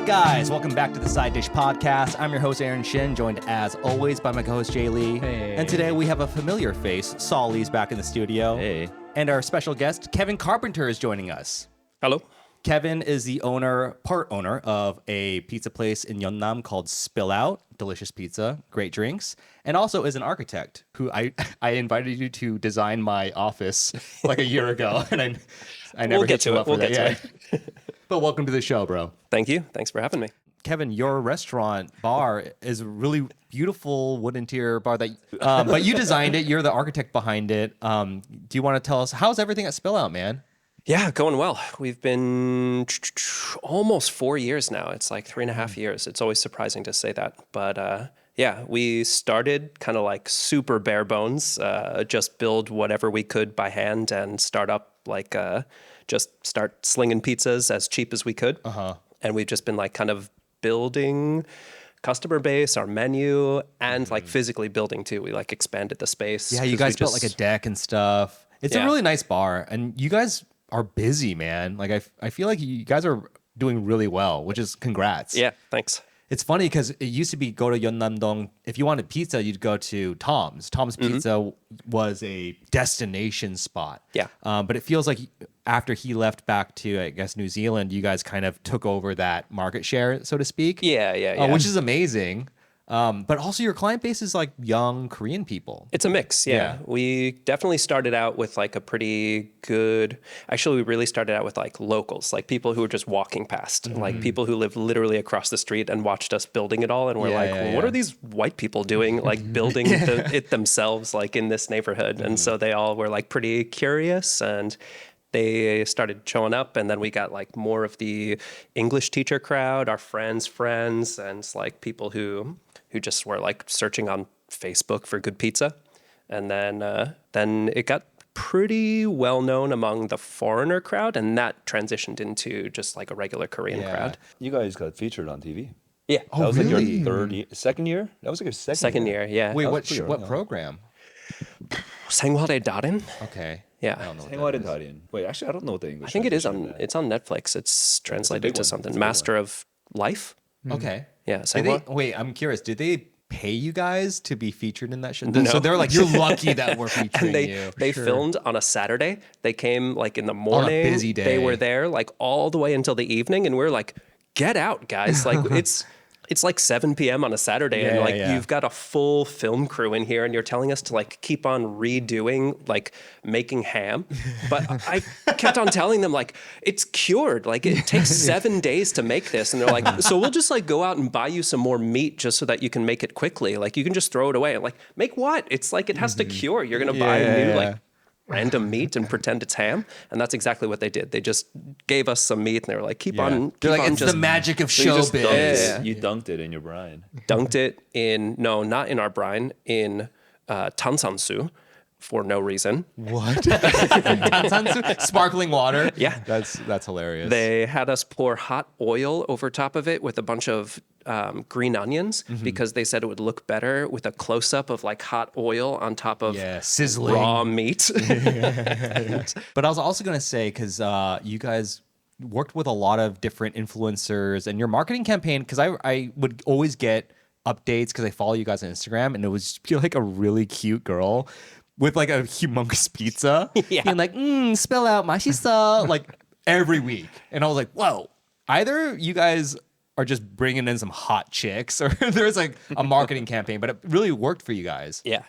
guys? Welcome back to the Side Dish Podcast. I'm your host, Aaron Shin, joined as always by my co-host, Jay Lee. Hey. And today we have a familiar face. Saul Lee's back in the studio. Hey. And our special guest, Kevin Carpenter, is joining us. Hello. Kevin is the part owner of a pizza place in Yeonnam called Spillout. Delicious pizza, great drinks, and also is an architect who I invited you to design my office like a year ago, and I never hit you up for that. Yeah. But welcome to the show, bro. Thank you. Thanks for having me. Kevin, your restaurant bar is a really beautiful wood interior bar that, but you designed it. You're the architect behind it. Do you want to tell us how's everything at Spillout, man? Yeah, going well. We've been almost 4 years now. It's like 3.5 years. It's always surprising to say that. But yeah, we started kind of like super bare bones, just build whatever we could by hand and start up like just start slinging pizzas as cheap as we could. And we've just been like kind of building customer base, our menu, and like physically building too. We like expanded the space. Yeah, you guys built like a deck and stuff. It's a really nice bar, and you guys are busy, man. Like I feel like you guys are doing really well, which is congrats. Yeah, thanks. It's funny because it used to be go to Yeonnam-dong. If you wanted pizza, you'd go to Tom's. Tom's Pizza was a destination spot. Yeah. But it feels like after he left back to, I guess, New Zealand, you guys kind of took over that market share, so to speak. Yeah. Which is amazing. But also your client base is like young Korean people. It's a mix, yeah. We definitely started out with like a pretty good, actually we really started out with like locals, like people who were just walking past, like people who lived literally across the street and watched us building it all. And we're what are these white people doing, like building it themselves, like in this neighborhood? And so they all were like pretty curious and they started showing up, and then we got like more of the English teacher crowd, our friends, and like people who just were like searching on Facebook for good pizza. And then it got pretty well known among the foreigner crowd, and that transitioned into just like a regular Korean crowd. You guys got featured on TV. Yeah. That was really? like your second year? That was like your second Year, yeah. Wait, pretty what early. program? 생활의 달인? Okay. Yeah. I don't know what Hang on that in is. Italian. Wait, actually, I don't know what the English. I think it is translation on, it's on Netflix. It's translated big to one. something. It's a big Master of Life? Okay. Yeah. Wait, I'm curious. Did they pay you guys to be featured in that show? No. So they're like, you're lucky that we're featuring And you. they filmed on a Saturday. They came like in the morning. busy day. They were there like all the way until the evening, and we're like, get out, guys. Like it's like 7 p.m. on a Saturday, and like you've got a full film crew in here, and you're telling us to like keep on redoing like making ham. But I kept on telling them like it's cured. Like it takes 7 days to make this, and they're like, so we'll just like go out and buy you some more meat just so that you can make it quickly. Like you can just throw it away. I'm like, make what? It's like it has to cure. You're gonna buy a new like random meat and pretend it's ham, and that's exactly what they did. They just gave us some meat, and they were like, "Keep on." They're like, on it's just the magic of So you just dunked showbiz. it. You dunked it in your brine. dunked it in not in our brine, in tansansu for no reason. What? Sparkling water. Yeah. That's hilarious. They had us pour hot oil over top of it with a bunch of green onions because they said it would look better with a close up of like hot oil on top of sizzling raw meat. But I was also going to say, because you guys worked with a lot of different influencers, and your marketing campaign, because I would always get updates because I follow you guys on Instagram, and it was feel like a really cute girl with like a humongous pizza. Being like, spill out 맛있어, like every week. And I was like, whoa, either you guys are just bringing in some hot chicks, or there's like a marketing campaign, but it really worked for you guys. Yeah.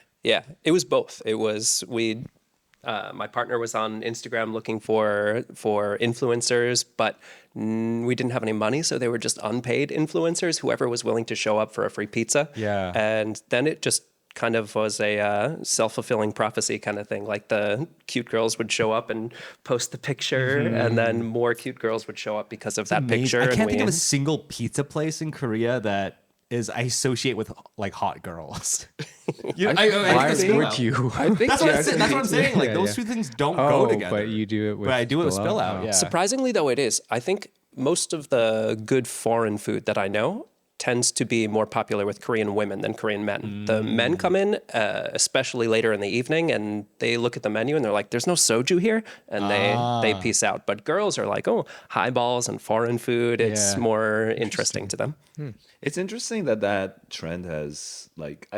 It was both. It was my partner was on Instagram looking for influencers, but we didn't have any money, so they were just unpaid influencers. Whoever was willing to show up for a free pizza. Yeah. And then it just kind of was a self-fulfilling prophecy kind of thing. Like the cute girls would show up and post the picture, and then more cute girls would show up because of that picture. I can't think of a single pizza place in Korea that I associate with like hot girls. Why would you? I think That's what I'm saying. Like those two things don't go together. But you do it with. But I do it with Spillout? Spillout. Oh. Yeah. Surprisingly, though, it is. I think most of the good foreign food that I know tends to be more popular with Korean women than Korean men. The men come in, especially later in the evening, and they look at the menu and they're like, "There's no soju here," and they peace out. But girls are like, "Oh, highballs and foreign food." It's more interesting to them. It's interesting that trend has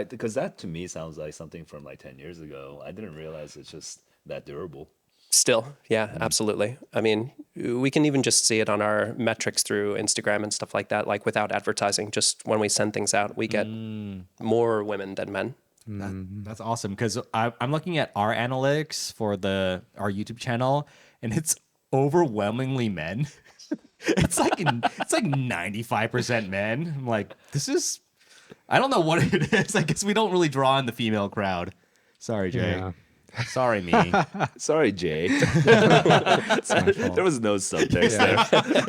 because that to me sounds like something from like 10 years ago. I didn't realize it's just that durable. Still, yeah, absolutely. I mean, we can even just see it on our metrics through Instagram and stuff like that, like without advertising. Just when we send things out, we get more women than men. That's awesome because I'm looking at our analytics for our YouTube channel, and it's overwhelmingly men. it's like 95% men. I'm like, I don't know what it is. I guess we don't really draw in the female crowd. Sorry, Jay. Yeah. Sorry, me. Sorry, Jay. There was no subtext there.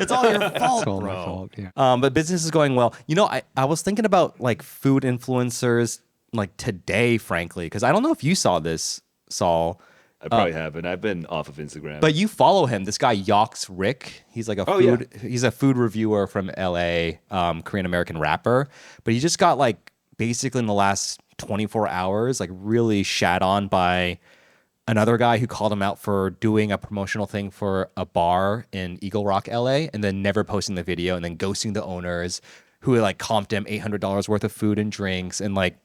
It's all your fault, It's all bro. my fault, yeah. But business is going well. You know, I was thinking about like food influencers like today, frankly, because I don't know if you saw this, Saul. I probably haven't. I've been off of Instagram. But you follow him, this guy Yox Rick. He's like he's a food reviewer from LA, Korean American rapper. But he just got like basically in the last 24 hours, like really shat on by another guy who called him out for doing a promotional thing for a bar in Eagle Rock, LA, and then never posting the video and then ghosting the owners who like comped him $800 worth of food and drinks. And like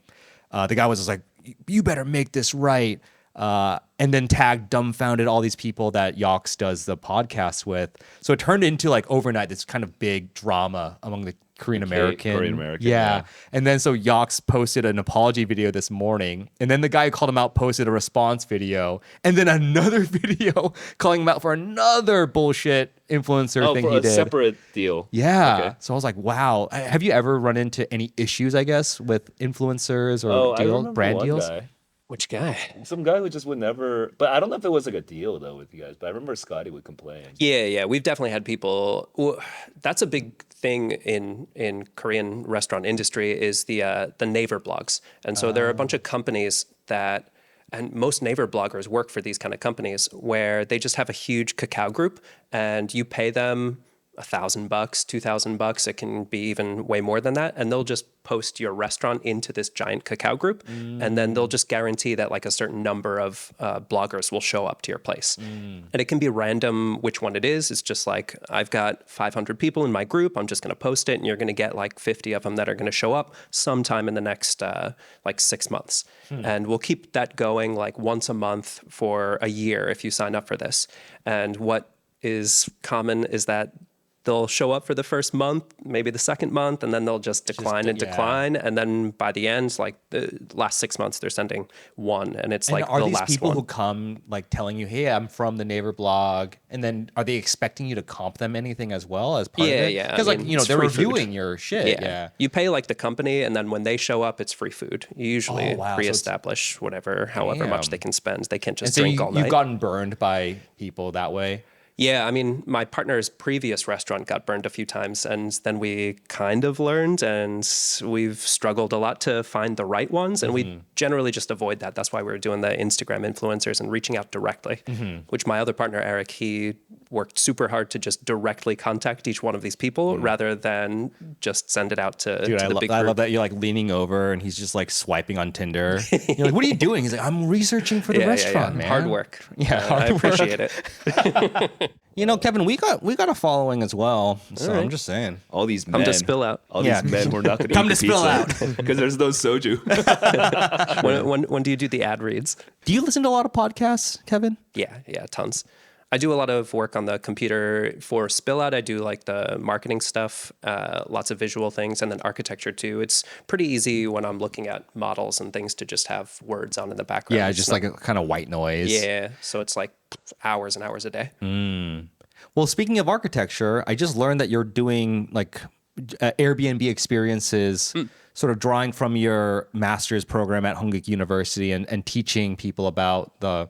the guy was just like, "You better make this right." And then tagged dumbfounded all these people that Yox does the podcast with. So it turned into like overnight this kind of big drama among the Korean American. Yeah. And then so Yox posted an apology video this morning. And then the guy who called him out posted a response video. And then another video calling him out for another bullshit influencer thing for he a did. separate deal. Yeah. Okay. So I was like, wow. Have you ever run into any issues, I guess, with influencers or I remember brand one deals? guy. Which guy? Some guy who just would never. But I don't know if it was like a deal though with you guys. But I remember Scotty would complain. Yeah. We've definitely had people. That's a big thing in Korean restaurant industry is the neighbor blogs, and so there are a bunch of companies that, and most neighbor bloggers work for these kind of companies where they just have a huge cacao group, and you pay them $1,000, $2,000. It can be even way more than that. And they'll just post your restaurant into this giant cacao group. And then they'll just guarantee that like a certain number of bloggers will show up to your place. And it can be random which one it is. It's just like, I've got 500 people in my group. I'm just going to post it. And you're going to get like 50 of them that are going to show up sometime in the next like 6 months. And we'll keep that going like once a month for a year if you sign up for this. And what is common is that they'll show up for the first month, maybe the second month, and then they'll just decline. And then by the end, like the last 6 months, they're sending one, and it's like are the these last people one. who come like telling you, "Hey, I'm from the neighbor blog," and then are they expecting you to comp them anything as well as part of it? Yeah. Because like it's they're free food. reviewing your shit. Yeah. You pay like the company, and then when they show up, it's free food. You usually wow. So pre-establish however much Damn. they can spend. They can't And just so drink all night. you've gotten burned by people that way. Yeah, I mean, my partner's previous restaurant got burned a few times, and then we kind of learned, and we've struggled a lot to find the right ones, and we generally just avoid that. That's why we're doing the Instagram influencers and reaching out directly, which my other partner, Eric, he worked super hard to just directly contact each one of these people rather than just send it out to the big group. I love that you're like leaning over and he's just like swiping on Tinder. You're like, "What are you doing?" He's like, "I'm researching for the restaurant, man." Hard work. Yeah, hard I work. appreciate it. You know, Kevin, we got a following as well. So I'm just saying. All these men. Come to Spillout. All Yeah. these men who are not going to Come eat to the pizza Spillout. because there's no soju. When do you do the ad reads? Do you listen to a lot of podcasts, Kevin? Yeah, tons. I do a lot of work on the computer for Spillout. I do like the marketing stuff, lots of visual things, and then architecture too. It's pretty easy when I'm looking at models and things to just have words on in the background. Yeah, It's just not- like a kind of white noise. Yeah, so it's like hours and hours a day. Well, speaking of architecture, I just learned that you're doing like Airbnb experiences, sort of drawing from your master's program at Hongik University and teaching people about the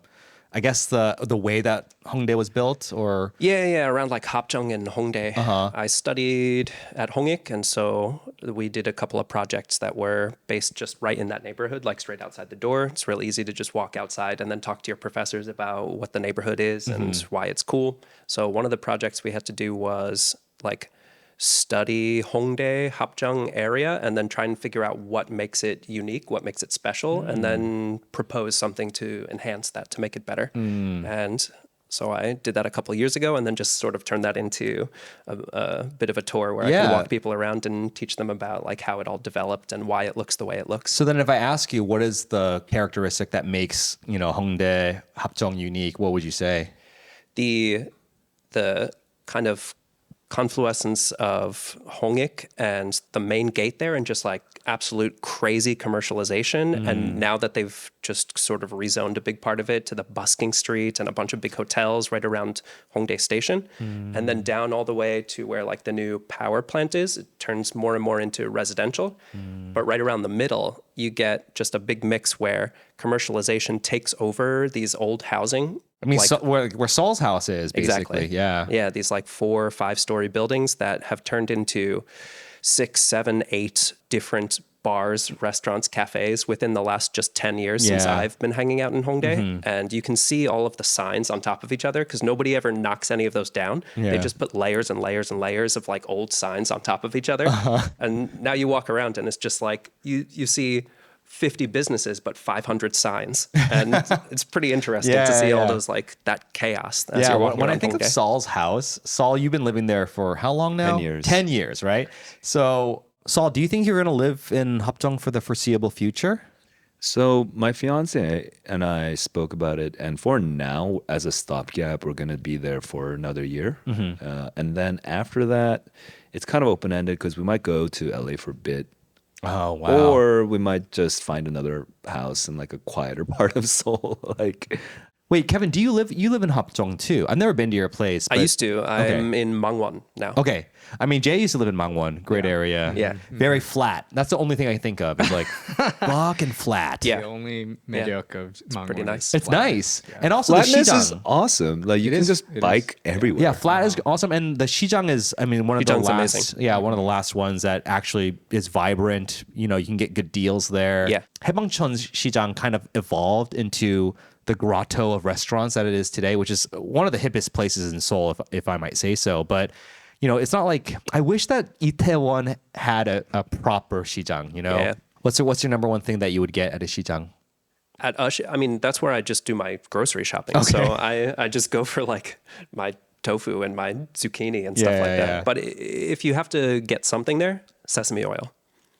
way that Hongdae was built, or Yeah, around like Hapjeong and Hongdae. I studied at Hongik, and so we did a couple of projects that were based just right in that neighborhood, like straight outside the door. It's real easy to just walk outside and then talk to your professors about what the neighborhood is and why it's cool. So one of the projects we had to do was like study Hongdae, Hapjeong area, and then try and figure out what makes it unique, what makes it special, and then propose something to enhance that, to make it better. And so I did that a couple of years ago, and then just sort of turned that into a bit of a tour where I can walk people around and teach them about like how it all developed and why it looks the way it looks. So then if I ask you, what is the characteristic that makes, Hongdae, Hapjeong unique, what would you say? The kind of confluence of Hongik and the main gate there, and just like absolute crazy commercialization. And now that they've just sort of rezoned a big part of it to the busking street and a bunch of big hotels right around Hongdae Station, and then down all the way to where like the new power plant is, it turns more and more into residential. But right around the middle, you get just a big mix where commercialization takes over these old housing. I mean, like, where Saul's house is, basically. exactly. Yeah. Yeah, these like 4 or 5 story buildings that have turned into 6, 7, 8 different bars, restaurants, cafes within the last just 10 years since I've been hanging out in Hongdae. And you can see all of the signs on top of each other because nobody ever knocks any of those down. They just put layers and layers and layers of like old signs on top of each other. And now you walk around and it's just like you see 50 businesses, but 500 signs. And it's pretty interesting to see all those, like, that chaos. As you're walking when I around think of Hongdae. Saul's house, Saul, you've been living there for how long now? 10 years. 10 years, right? So, Saul, do you think you're going to live in Hapjeong for the foreseeable future? So my fiance and I spoke about it, and for now, as a stopgap, we're going to be there for another year. And then after that, it's kind of open-ended because we might go to LA for a bit. Oh, wow. Or we might just find another house in like a quieter part of Seoul. Wait, Kevin, do you live in Hapjeong too? I've never been to your place. I but- used to. I'm in Mangwon now. Okay. I mean, Jay used to live in Mangwon, great area. Yeah. Very flat. That's the only thing I think of is like fucking flat. Yeah. The only mediocre of Mangwon pretty is nice. It's flat. nice. And also the Flatness is Shijang. awesome. Like you It can is. just It bike is. everywhere. Yeah, flat is awesome, and the Shijang is, I mean, one of Shijang's the last, amazing. one of the last ones that actually is vibrant. You can get good deals there. Yeah. Haebangcheon's Shijang kind of evolved into the grotto of restaurants that it is today, which is one of the hippest places in Seoul, if I might say so. But it's not like, I wish that Itaewon had a proper Shijang. Yeah. What's your number one thing that you would get at a Shijang? At Ush, I mean, that's where I just do my grocery shopping. So I just go for like my tofu and my zucchini and stuff like that. yeah. But if you have to get something there, sesame oil.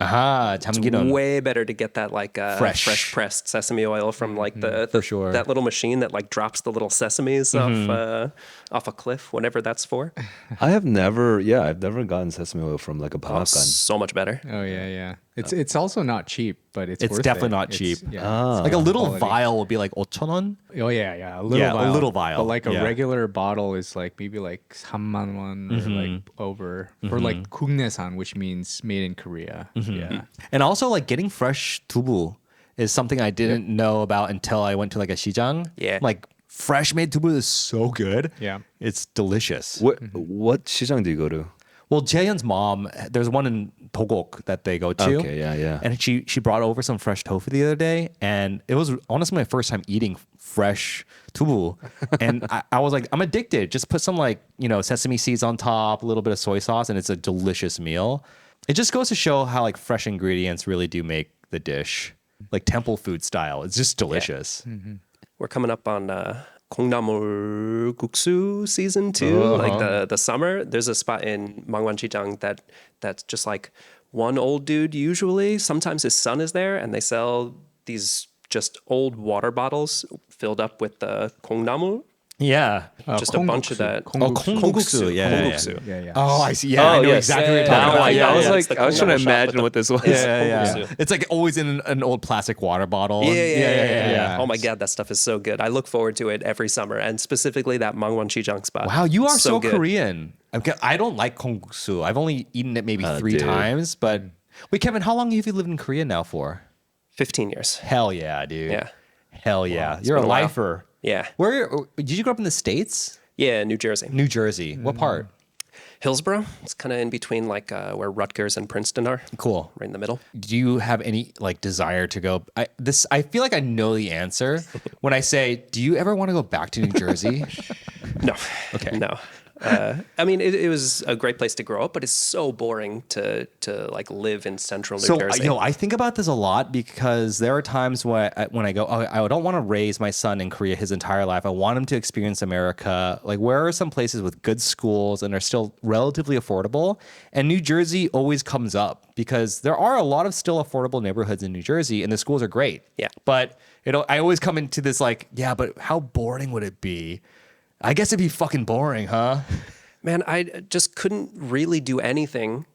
Aha, chamginon. Way better to get that like Fresh. pressed sesame oil from like For sure. that little machine that like drops the little sesames off a cliff, whatever that's for. I've never gotten sesame oil from like a Oh, panakan. so much better. Oh yeah. It's also not cheap, but it's It's worth definitely it. not cheap. Yeah. Like a little quality. vial would be like 5,000won. Oh yeah. A little Yeah, a vial. little vial, But like a yeah. regular bottle is like maybe like 3만 won or like over for like 국내산, which means made in Korea. Yeah. And also, like, getting fresh tubu is something I didn't know about until I went to like a Shijang. Yeah. Like, fresh made tubu is so good. Yeah. It's delicious. What shijang do you go to? Well, Jaehyun's mom, there's one in Dogok that they go to. Okay, yeah. And she brought over some fresh tofu the other day, and it was honestly my first time eating fresh tubu. And I was like, I'm addicted. Just put some like, sesame seeds on top, a little bit of soy sauce, and it's a delicious meal. It just goes to show how like fresh ingredients really do make the dish. Like temple food style. It's just delicious. We're coming up on 콩나물 국수 season 2, like the summer. There's a spot in Mangwon-Chijang that's just like one old dude usually. Sometimes his son is there, and they sell these just old water bottles filled up with the 콩나물. Yeah. Just a bunch of that. 콩국수. Yeah. Yeah. Oh, I see. Yeah, I know exactly what you're talking about. I was yeah, like, it's the I was trying to 콩나물 shop imagine with what this was. Yeah. It's like always in an old plastic water bottle. Yeah. Oh my God, that stuff is so good. I look forward to it every summer, and specifically that Mangwon-Chijang spot. Wow, you are so good. Korean. I don't like 콩국수. I've only eaten it maybe 3 dude. times. But wait, Kevin, how long have you lived in Korea now for? 15 years. Hell yeah, dude. Yeah. Hell yeah. You're a been a while. lifer. Yeah. Did you grow up in the States? Yeah, New Jersey. New Jersey. What part? Hillsborough. It's kind of in between like where Rutgers and Princeton are. Cool. Right in the middle. Do you have any like desire to go? I feel like I know the answer when I say, do you ever want to go back to New Jersey? No. Okay. No. I mean, it was a great place to grow up, but it's so boring to like live in central New Jersey. So, I think about this a lot because there are times when I go, oh, I don't want to raise my son in Korea his entire life. I want him to experience America. Like, where are some places with good schools and are still relatively affordable? And New Jersey always comes up because there are a lot of still affordable neighborhoods in New Jersey, and the schools are great. Yeah. But I always come into this like, yeah, but how boring would it be? I guess it'd be fucking boring, huh? Man, I just couldn't really do anything.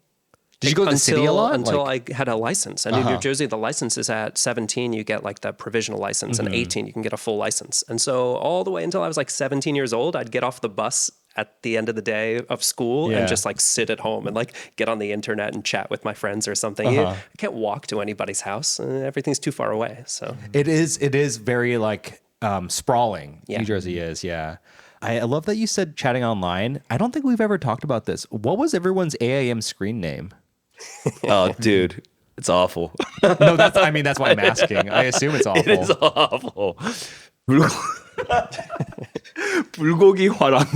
Did you go to the city a lot? Until I had a license. And in New Jersey, the license is at 17, you get like the provisional license, and 18, you can get a full license. And so all the way until I was like 17 years old, I'd get off the bus at the end of the day of school and just like sit at home and like get on the internet and chat with my friends or something. I can't walk to anybody's house. Everything's too far away. So it is very like sprawling. Yeah. New Jersey is, yeah. I love that you said chatting online. I don't think we've ever talked about this. What was everyone's AIM screen name? Oh, dude, it's awful. No, that's why I'm asking. I assume it's awful. It is awful. 불고기 화랑.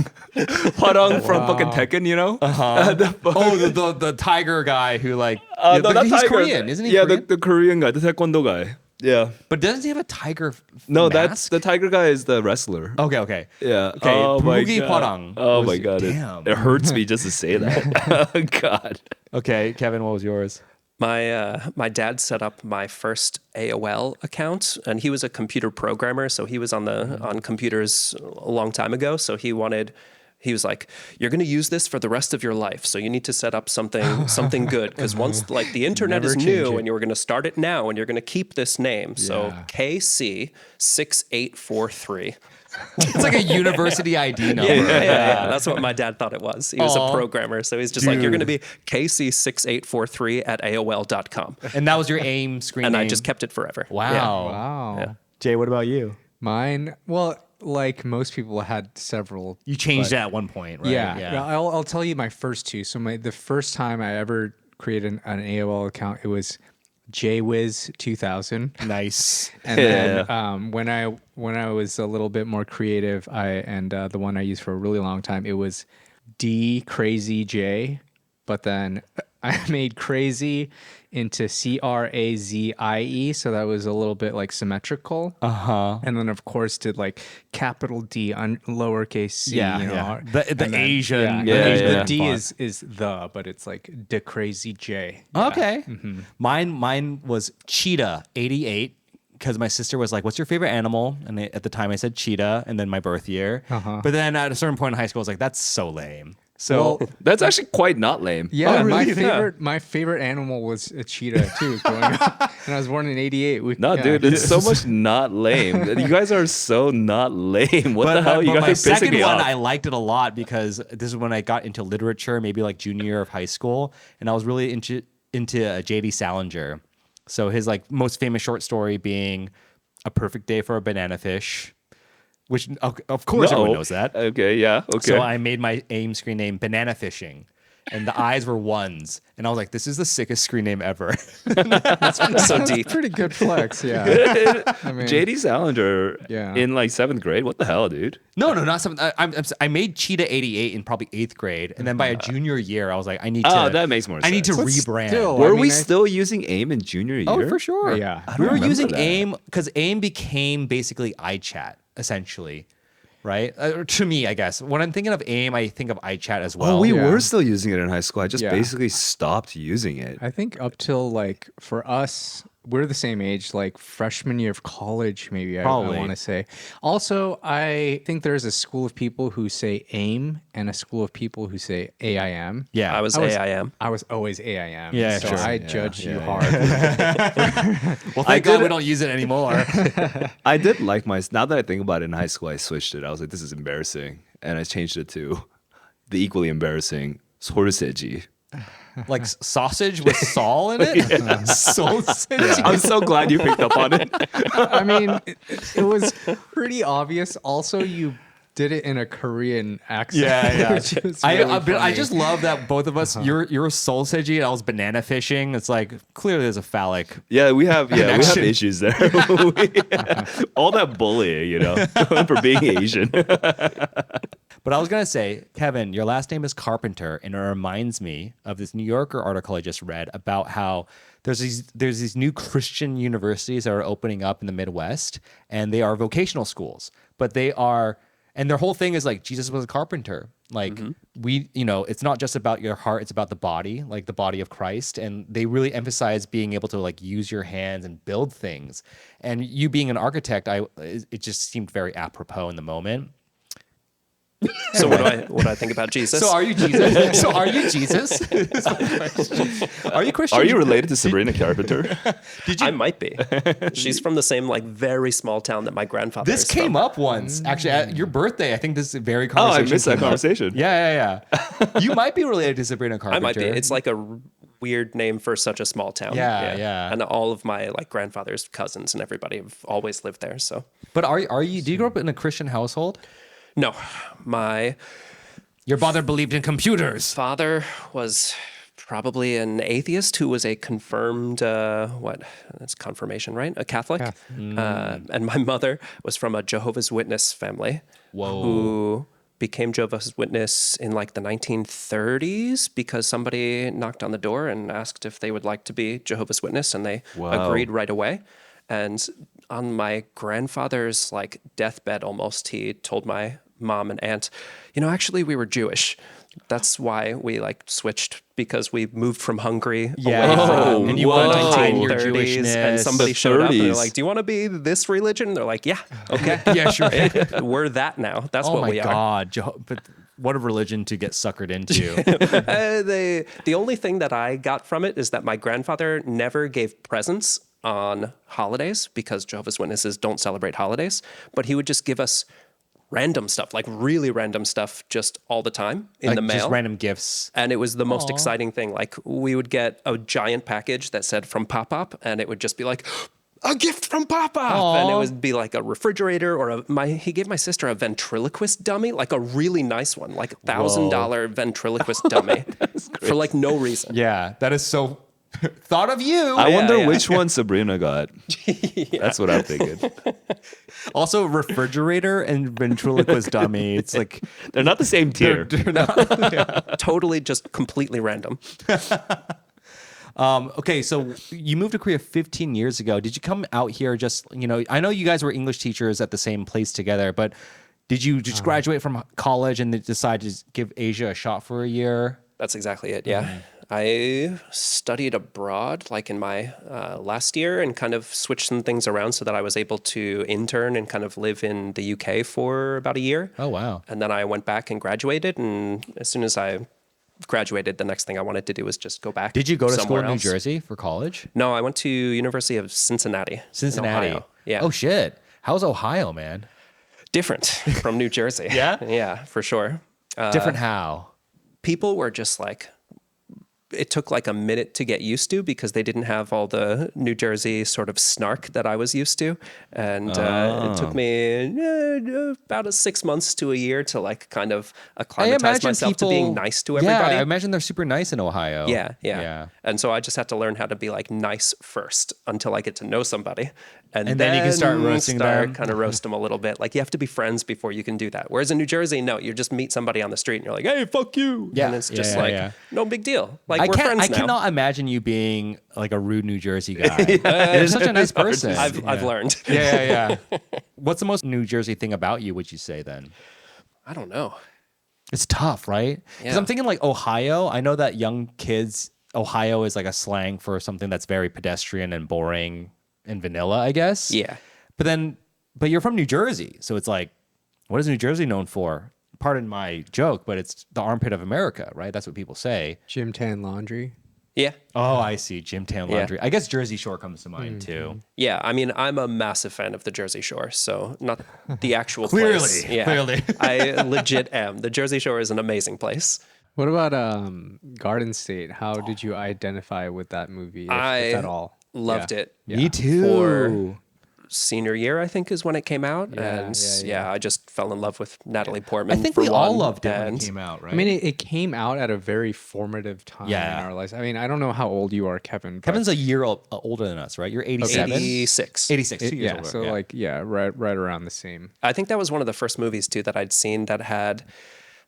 화랑 from fucking Tekken, you know? The tiger guy who like No, not he's tiger. Korean, isn't he? Yeah, Korean? the Korean guy, the Taekwondo guy. Yeah. But doesn't he have a tiger No, mask? that's the tiger guy is the wrestler. Okay. Yeah. Okay, Oh my 불고기 god. 화랑. Oh my god. Damn. It hurts me just to say that. Oh god. Okay, Kevin, what was yours? my dad set up my first AOL account, and he was a computer programmer, so he was on computers a long time ago. So he was like, you're going to use this for the rest of your life, so you need to set up something good, because once like the internet Never is change new it. and you're going to start it now and you're going to keep this name. So Yeah. KC6843. It's like a university ID number. Yeah, that's what my dad thought it was. He was Aw. a programmer, so he's just like, you're going to be KC6843 at AOL.com. And that was your AIM screen And name. I just kept it forever. Wow. Yeah. Wow. Yeah. Jay, what about you? Mine, well, like most people had several. You changed but- it at one point, right? Yeah. I'll tell you my first two. So the first time I ever created an AOL account, it was JWiz2000. Nice. And then when I was a little bit more creative, the one I used for a really long time, it was DCrazyJ. But then I made crazy into CRAZIE, so that was a little bit like symmetrical. And then of course did like capital D lowercase c. Yeah, you know, yeah. The and then- Asian. The D is the, but it's like the crazy J. Okay. Mine was Cheetah 88 because my sister was like, "What's your favorite animal?" And at the time I said cheetah, and then my birth year. But then at a certain point in high school, I was like, "That's so lame." So Well, That's actually quite not lame. yeah, Oh, really? my favorite animal was a cheetah too. Growing up, and I was born in '88. No, dude, it's so much not lame. You guys are so not lame. What the hell? You but my guys are pissing second me one, off. I liked it a lot because this is when I got into literature, maybe like junior year of high school, and I was really into J.D. Salinger. So his like most famous short story being "A Perfect Day for a Banana Fish," which of course everyone knows that. Okay, yeah, okay. So I made my AIM screen name Banana Fishing, and the eyes were ones, and I was like, "This is the sickest screen name ever." So deep. Pretty good flex, yeah. I mean, JD Salinger Yeah. in like 7th grade. What the hell, dude? No, not something. I made Cheetah 88 in probably 8th grade, and then by a junior year, I was like, I need to. Oh, that makes more I need to sense. rebrand. still- Were mean, we I- still using AIM in junior year? Oh, for sure. Yeah. I we were remember using that. AIM because AIM became basically iChat essentially, right? To me, I guess when I'm thinking of AIM, I think of iChat as well. Oh, we Yeah. were still using it in high school. I just Yeah. basically stopped using it. I think up till like for us, we're the same age, like freshman year of college, maybe I Probably. want to say. Also, I think there's a school of people who say AIM and a school of people who say AIM. Yeah, I was I was- AIM. I was always AIM. Yeah, so sure. I Yeah, judged you yeah, hard. Well, thank God we don't use it anymore. I did like now that I think about it, in high school, I switched it. I was like, this is embarrassing. And I changed it to the equally embarrassing 소세지. Like sausage with Saul in it. Sausage. I'm so glad you picked up on it. I mean, it was pretty obvious. Also, you did it in a Korean accent. Yeah. which was I really I funny. just love that both of us. You're sausage and I was banana fishing. It's like clearly there's a phallic. Yeah, we have Connection. issues there. All that bullying, for being Asian. But I was gonna say, Kevin, your last name is Carpenter, and it reminds me of this New Yorker article I just read about how there's these new Christian universities that are opening up in the Midwest, and they are vocational schools, but they are. And their whole thing is like Jesus was a carpenter. Like it's not just about your heart, it's about the body, like the body of Christ. And they really emphasize being able to like use your hands and build things. And you being an architect, it just seemed very apropos in the moment. So what do I think about Jesus? So are you Jesus? So are you Jesus? Is my question. Are you Christian? Are you related to Sabrina Carpenter? I might be. She's from the same like very small town that my grandfather This is came from. up once, actually, at your birthday. I think this very Oh, conversation. I missed that came up. conversation. Yeah. You might be related to Sabrina Carpenter. I might be. It's like a weird name for such a small town. Yeah. And all of my like grandfather's cousins and everybody have always lived there. So, But are you? Do you grow up in a Christian household? no, my Your father believed in computers. father was probably an atheist who was a confirmed that's confirmation, right? A Catholic. And my mother was from a Jehovah's Witness family. Whoa. Who became Jehovah's Witness in like the 1930s because somebody knocked on the door and asked if they would like to be Jehovah's Witness, and they agreed right away. And on my grandfather's like deathbed almost, he told my mom and aunt, actually we were Jewish. That's why we like switched, because we moved from Hungary away from and you wanted to hide your 1930s, Jewishness. and somebody The showed up and they're 30s. like, do you want to be this religion? They're like, yeah, okay. Yeah, sure. We're that now. That's Oh what my we are. God. But what a religion to get suckered into. The only thing that I got from it is that my grandfather never gave presents on holidays because Jehovah's Witnesses don't celebrate holidays, but he would just give us random stuff, like really random stuff, just all the time in the mail. Just random gifts. And it was the most exciting thing. Like we would get a giant package that said from Pop-Up, and it would just be like, a gift from Pop-Up. And it would be like a refrigerator, or he gave my sister a ventriloquist dummy, like a really nice one, like $1,000 ventriloquist dummy for like no reason. Yeah, that is so thought of you. I wonder yeah. which one Sabrina got. That's what I'm thinking. Also, refrigerator and ventriloquist dummy. It's like They're not the same tier. they're not. Totally just completely random. Okay, so you moved to Korea 15 years ago. Did you come out here just, I know you guys were English teachers at the same place together, but did you just graduate from college and then decide to give Asia a shot for a year? That's exactly it. Yeah. I studied abroad like in my last year and kind of switched some things around so that I was able to intern and kind of live in the UK for about a year. Oh, wow. And then I went back and graduated. And as soon as I graduated, the next thing I wanted to do was just go back. Did you go to school somewhere in New else. Jersey for college? No, I went to University of Cincinnati. in Cincinnati. Ohio. Yeah. Oh, shit. How's Ohio, man? Different from New Jersey. Yeah? Yeah, for sure. Different how? People were just like, it took like a minute to get used to because they didn't have all the New Jersey sort of snark that I was used to. And it took me about 6 months to a year to like kind of acclimatize myself to being nice to everybody. Yeah, I imagine they're super nice in Ohio. Yeah. And so I just had to learn how to be like nice first until I get to know somebody. And then you can start roasting them. kind of roast them a little bit. Like you have to be friends before you can do that. Whereas in New Jersey, no, you just meet somebody on the street and you're like, hey, fuck you. Yeah. And it's just Yeah. no big deal. Like we're friends now. I cannot imagine you being like a rude New Jersey guy. You're such a nice person. I've learned. Yeah. What's the most New Jersey thing about you, would you say then? I don't know. It's tough, right? Because Yeah. I'm thinking like Ohio. I know that young kids, Ohio is like a slang for something that's very pedestrian and boring and vanilla, I guess. Yeah. But you're from New Jersey. So it's like, what is New Jersey known for? Pardon my joke, but it's the armpit of America, right? That's what people say. Gym tan laundry. Yeah. Oh, I see. Gym tan laundry. I guess Jersey Shore comes to mind too. Yeah. I mean, I'm a massive fan of the Jersey Shore. So not the actual Clearly. place. Yeah. Clearly. I legit am. The Jersey Shore is an amazing place. What about Garden State? How did you identify with that movie, if I at all? Loved it. Me too. For senior year, I think, is when it came out. I just fell in love with Natalie Portman. I think for we all one, loved it when and it came out, right? I mean, it came out at a very formative time Yeah. in our lives. I mean, I don't know how old you are, Kevin. But Kevin's a year older than us, right? You're 87? 86. 86, 2 years yeah, older. so like right around the same. I think that was one of the first movies too that I'd seen that had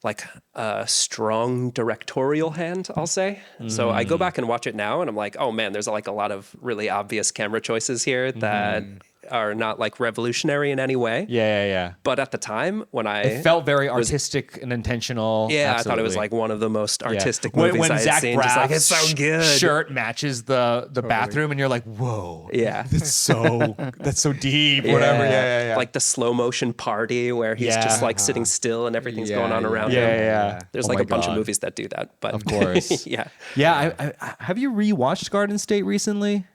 like a strong directorial hand, I'll say. So I go back and watch it now and I'm like, oh man, there's like a lot of really obvious camera choices here that are not like revolutionary in any way. Yeah. But at the time when It felt very artistic and intentional. I thought it was Absolutely. like one of the most artistic When- movies when I had Zach seen. Just like, it's Braff's so good. shirt matches the bathroom, and you're like, whoa. Yeah. That's so deep. Whatever. Yeah. Like the slow motion party where he's Yeah. just like sitting still and everything's going on around him. Yeah. There's Oh like my a bunch God. of movies that do that, but Of course. yeah. I have you rewatched Garden State recently?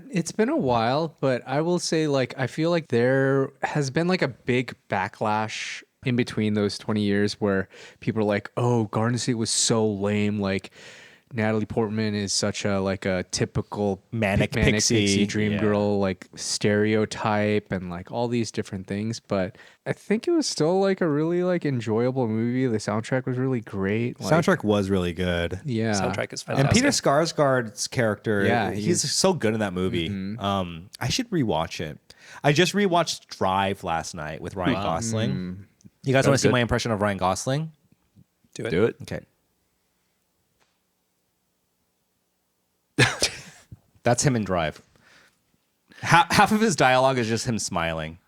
It's been a while, but I will say, like, I feel like there has been like a big backlash in between those 20 years where people are like, oh, Garden State was so lame. Like, Natalie Portman is such a typical Manic pixie. dream Yeah. girl, like stereotype and like all these different things. But I think it was still like a really like enjoyable movie. The soundtrack was really great. Like, Soundtrack was really good. yeah. Soundtrack is And fantastic. Peter Skarsgård's character, Yeah, he's so good in that movie. I should rewatch it. I just rewatched Drive last night with Ryan Gosling. You guys want to see good. my impression of Ryan Gosling? Do it. Do it. Okay. That's him in Drive. Half of his dialogue is just him smiling.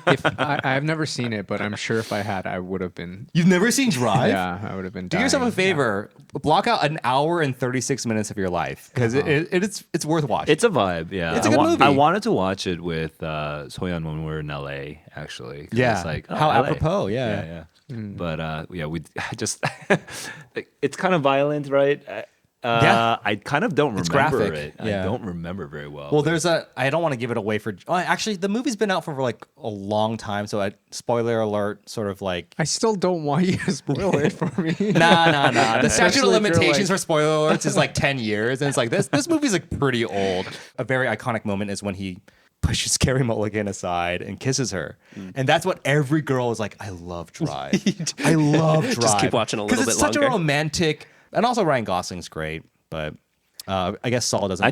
If I've never seen it, but I'm sure if I had, I would have been. You've never seen Drive? Yeah, I would have been. Do yourself a dying. favor. Block out an hour and 36 minutes of your life because it's worth watching. It's a vibe, yeah. It's a good movie. I wanted to watch it with Soyeon when we were in LA, actually. 'cause Yeah. It's like, How LA. apropos, yeah. Yeah. But we just, it's kind of violent, right? I kind of don't It's remember graphic, it. yeah. I don't remember very well. Well, but I don't want to give it away for. Actually, the movie's been out for like a long time, so spoiler alert, sort of like. I still don't want you to spoil it for me. Nah. The statute of Especially if you're limitations like- for spoiler alerts is like 10 years, and it's like this movie's like pretty old. A very iconic moment is when he pushes Carrie Mulligan aside and kisses her, and that's what every girl is like. I love Drive. I love Drive. Just keep watching a little because it's bit such a longer. romantic, and also Ryan Gosling's great, but I guess Saul doesn't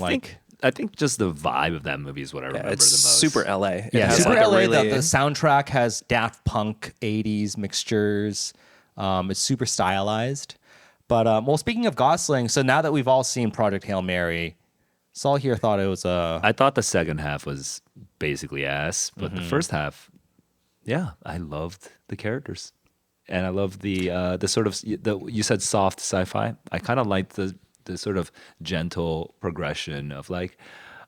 I think just the vibe of that movie is what I remember the It's most. super LA. It Yeah, has, Super like, a LA. really- The soundtrack has Daft Punk 80s mixtures. It's super stylized. But well, speaking of Gosling, so now that we've all seen Project Hail Mary, Saul here thought it was a. I thought the second half was basically ass, but the first half, yeah, I loved the characters, and I loved the sort of you said soft sci-fi. I kind of liked the sort of gentle progression of like,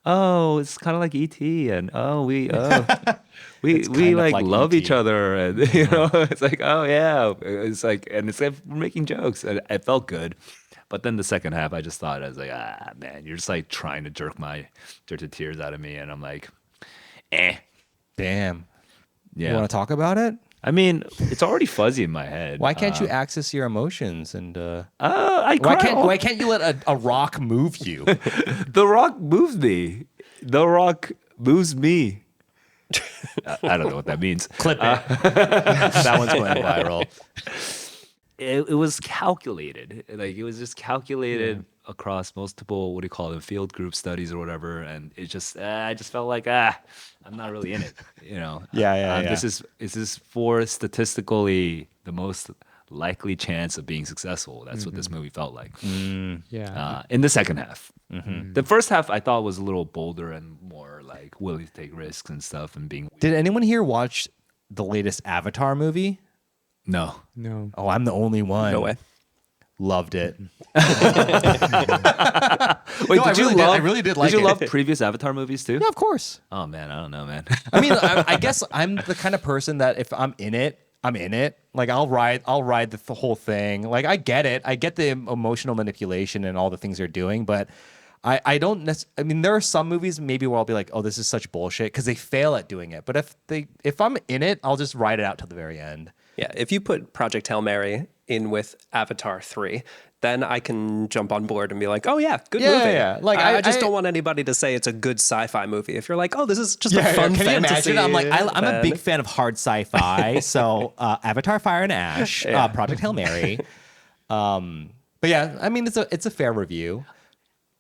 oh, it's kind of like E.T. and we kind we of like like love E.T.. each other, and it's like, oh yeah, it's like, and it's like we're making jokes, and it felt good. But then the second half, I just thought, I was like, man, you're just like trying to jerk the tears out of me, and I'm like, Damn. yeah. You want to talk about it? I mean, it's already fuzzy in my head. Why can't you access your emotions and I cry why can't you let a rock move you? The Rock moves me. The Rock moves me. I don't know what that means. Clip it. That one's going viral. It was calculated. Like it was just calculated across multiple, what do you call them, field group studies or whatever. And it just, I just felt like, I'm not really in it. Yeah. This is for statistically the most likely chance of being successful. That's what this movie felt like. Yeah. In the second half. The first half I thought was a little bolder and more like willing to take risks and stuff and being. Did anyone here watch the latest Avatar movie? No. No. Oh, I'm the only one. No way. Loved it. Wait, No, I really did like Did you it. love previous Avatar movies too? Yeah, of course. Oh man, I don't know, man. I mean, I guess I'm the kind of person that if I'm in it, I'm in it. Like I'll ride the whole thing. Like I get it. I get the emotional manipulation and all the things they're doing, but I don't. I mean, there are some movies maybe where I'll be like, oh, this is such bullshit because they fail at doing it. But if I'm in it, I'll just ride it out till the very end. Yeah, if you put Project Hail Mary in with Avatar 3, then I can jump on board and be like, oh yeah, good Yeah, movie. yeah. Like, I just I- don't want anybody to say it's a good sci-fi movie. If you're like, oh, this is just a fun Can you fantasy. imagine? I'm like, I'm a then- big fan of hard sci-fi. So Avatar, Fire and Ash, Project Hail Mary. But yeah, I mean, it's a fair review.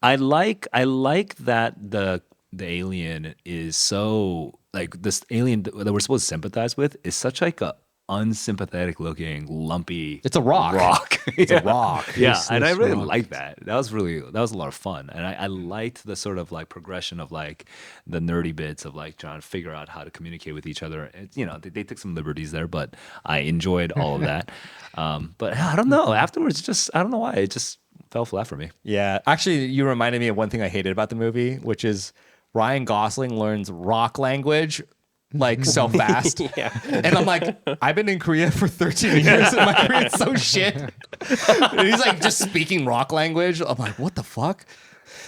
I like that the alien is so like this alien that we're supposed to sympathize with is such like a unsympathetic looking lumpy. It's a rock. It's a rock. Yeah, and I really rock. like that. That was a lot of fun, and I liked the sort of like progression of like the nerdy bits of like trying to figure out how to communicate with each other. It's, you know, they took some liberties there, but I enjoyed all of that. But I don't know. Afterwards, just I don't know why it just fell flat for me. Yeah. Actually, you reminded me of one thing I hated about the movie, which is Ryan Gosling learns rock language like so fast. Yeah. And I'm like, I've been in Korea for 13 years and my Korean's so shit. And he's like just speaking rock language. I'm like, what the fuck?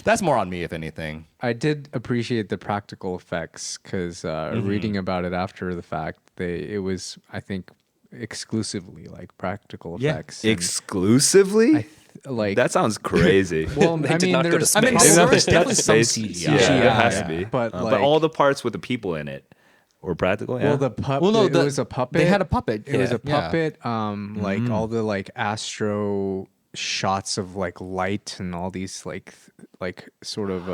That's more on me, if anything. I did appreciate the practical effects because reading about it after the fact, it was, I think, exclusively like practical Yeah. effects. And Exclusively? like That sounds crazy. well, They I did mean, not go to there's, I mean, space. there's definitely some Space- CGI. Yeah, it has yeah. to be. But, But like- all the parts with the people in it were practical. Yeah. well, the puppet. Well, no, it was a puppet. they had a puppet. It was Yeah, a yeah. puppet. Like all the like astro shots of like light and all these like sort of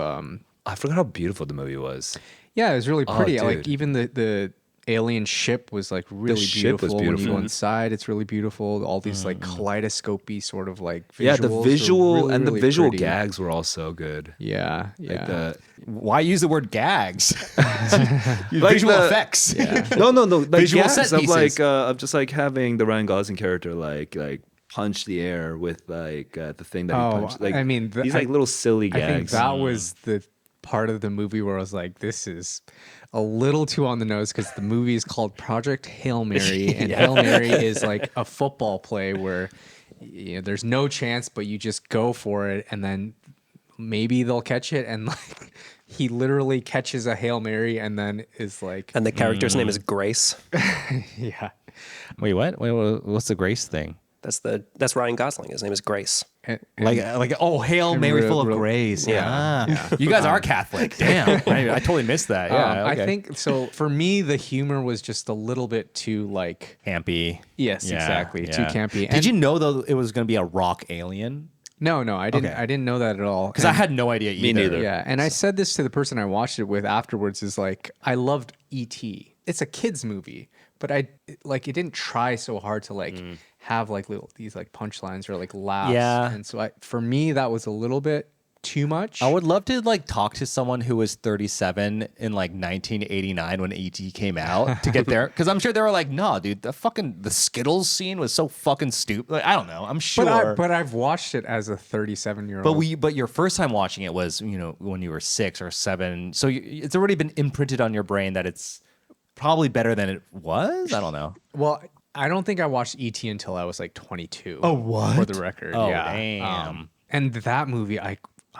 I forgot how beautiful the movie was. yeah, it was really pretty. Like dude. even the alien ship was like really ship was beautiful. When you beautiful. go inside, it's really beautiful. All these like kaleidoscopy sort of like visuals Yeah, the were visual really, and the really visual pretty. gags were all so good. Yeah, yeah. Like the Why use the word gags? Like Visual the- effects. no, like Visual gags set of pieces. like of just like having the Ryan Gosling character like punch the air with like the thing that he Oh, punched. Like I mean, these like little silly I think gags. that was the part of the movie where I was like, this is a little too on the nose because the movie is called Project Hail Mary, and Hail Mary is like a football play where you know, there's no chance, but you just go for it, and then maybe they'll catch it, and like he literally catches a Hail Mary, and then is like, And the character's name is Grace. yeah. Wait, what? What's the grace thing? That's Ryan Gosling. His name is Grace. Like oh, Hail Mary full of grace. Yeah. You guys are Catholic. Damn. I totally missed that. Yeah. Okay. I think so. For me, the humor was just a little bit too like, campy. yes, Yeah, exactly, too yeah. campy. Did you know though it was going to be a rock alien? No, I didn't. Okay. I didn't know that at all. Because I had no idea either. Me neither. Yeah, and I said this to the person I watched it with afterwards. Is like, I loved E.T. It's a kids movie, but it didn't try so hard to like have like these like punchlines or like laughs. Yeah. and so for me that was a little bit too much. I would love to like talk to someone who was 37 in like 1989 when E.T. came out to get there, because I'm sure they were like, "No, dude, the Skittles scene was so fucking stupid." Like, I don't know. I'm sure. but I've watched it as a 37-year-old. But your first time watching it was, you know, when you were 6 or 7. So it's already been imprinted on your brain that it's probably better than it was. I don't know. Well, I don't think I watched E.T. until I was like 22. Oh, what? For the record. Oh, yeah. damn. And that movie, I